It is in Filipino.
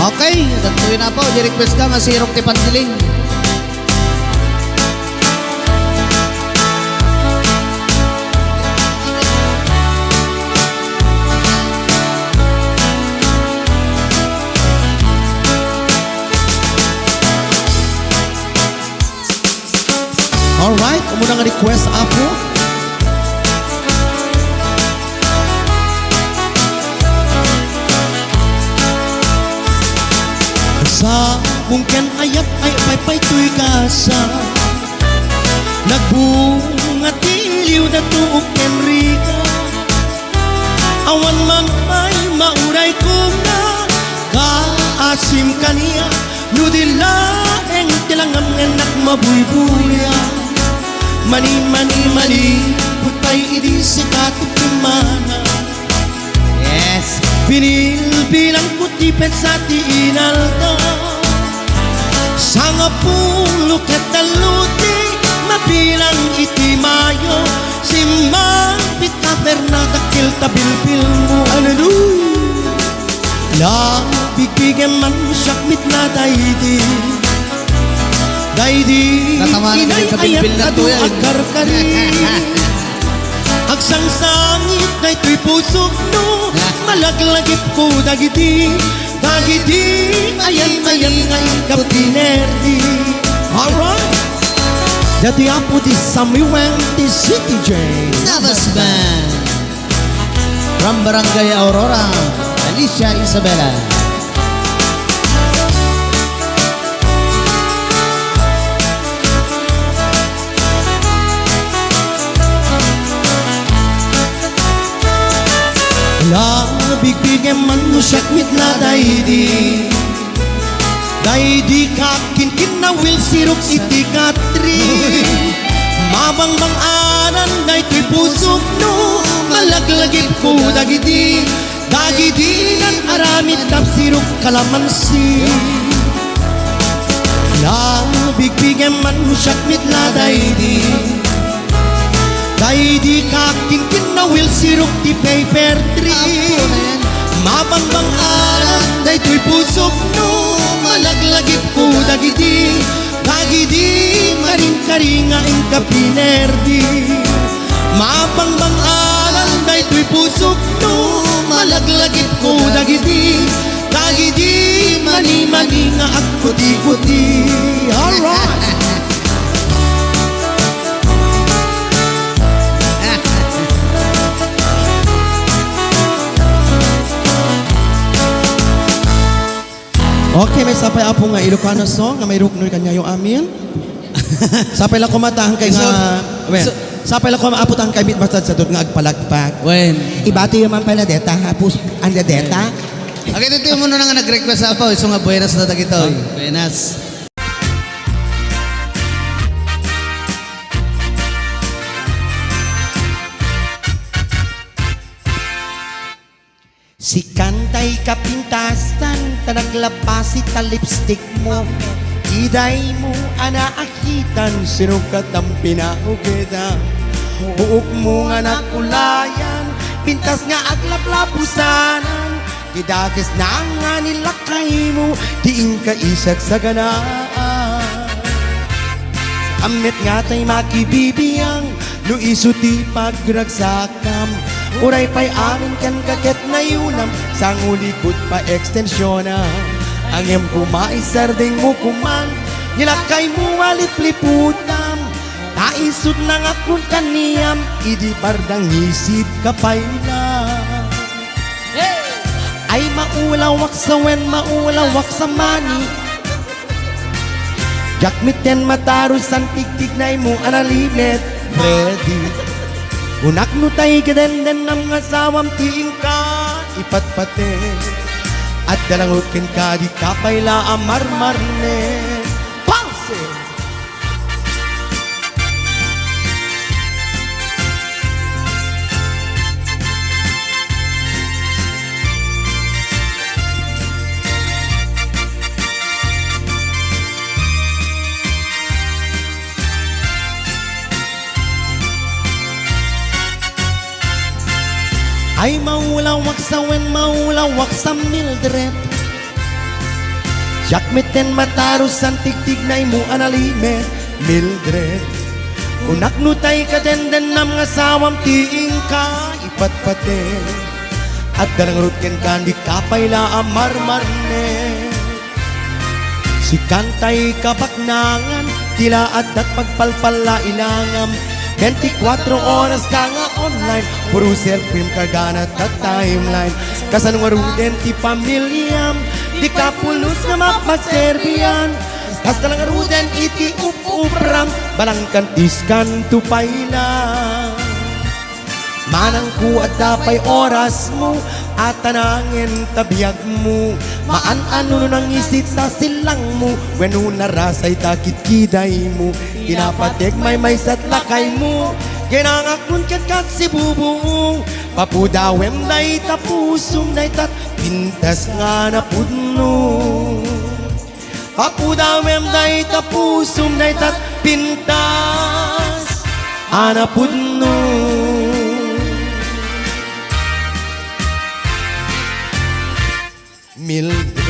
Okay, gantuin na po. Di-request ka nga si Rock Tipandiling. Alright, muna nga request apo. Sa bungken ayat ay pay tuy kasa nagbunga tiliw na tuok Enrica. Awan man ay mauray ko na kaasim kaniya nudila eng tilangam enak mabuybuya. Mani putay idi sikat timana. Yes. Binilbilang ko tipet sa tiinalda. Sanga pulo ketaluti mabilang iti mayo. Simang pita Bernada kilta bilbil mo. Hallelujah. Labig-bigyan man siyak mitna daydi. Daydi inay ayat adu agar-kari. Agsang sangit na ito'y pusok no. Malaglagip ko dagiti. Dagiti ayan ngay kapinerdi. Alright. Dati apo di Samuel di City J Navas Band. From Barangay Aurora, Alicia Isabela. Labig-bigyan man mo siyak mitla daydi. Daydi kakin na will sirok iti katri. Mabang-bang anan na ito'y pusok no. Malaglagip ko dagidi. Dagidi nan aramid tap sirok kalamansi. Labig-bigyan man mo siyak mitla daydi. Daydi kakin na will sirok ti paper tree. Mabang-bang aran daytoy pusok no. Malaglagip ko dagidi. Dagidi marin-karinga ing kapinerdi. Mabang-bang aran daytoy pusok no. Malaglagip ko dagidi. Dagidi mani-mani nga at kuti-kuti. Alright. Okay, may sapay apo nga Ilocano song nga may ruknoy kanya yung amin. Sapay lang kumatahan kay nga sapay lang kumaaputahan kay mitbastad sa dud nga agpalagpag. When? Ibati yung man pala deta hapos ang deta. Okay, dito mo na nga nag-request sa po. Iso nga buenas na tagitoy. Buenas. Si kantay kapintasan tanaglapas ita lipstick mo. Iday mo anaakitan sinukat ang pinaugeda. Buok mo nga nakulayan pintas nga aglaplapusanan. Kidagas na nga nilakay mo diing ka isag sa ganaan. Amit nga tay makibibiyang no isuti pagragsakam. Uray pa'y amin kan kaket na yunam sang ulikot pa ekstensyon na. Ang iyong kumaisarding mo kuman nilakay mo alip-liputam. Naisod na nga kung kaniyam idi bardang isip kapay na. Ay maulawak sa wen, maulawak sa mani. Jakmiten matarusan tigtig na mo analinet Freddy. Unak no tay kadenden ng asawam tiing ka ipatpate. At dalangutin ka di kapayla amarmarne. Pause! Ay maulawak sa wen, maulawak sa Mildred. Yakmiten mataros ang tigtignay mo analimet Mildred Unak nutay ka denden ng asawam tiing ka ipatpate At dalang rutken kandi kapayla amarmarne Si kantay kabaknangan tila at pagpalpala ilangam 24 oras ka nga online Puro selfie kargana at timeline Kasanwaruden ti pamilyam Di ka pulos na mapagserbiyan Kas dalang ruden iti upram Balangkan iskan tupayla Manang ku at dapay oras mo At tanangin tabiyag mo Maan-ano nang isita silang mo Wenu narasay takit kiday mo Inapatek may sat lakay mo Ginangakun kat si bubuong Papudawem day tapusum day tat Pintas nga na pudno Papudawem day tapusum day tat Pintas ana pudno Mildred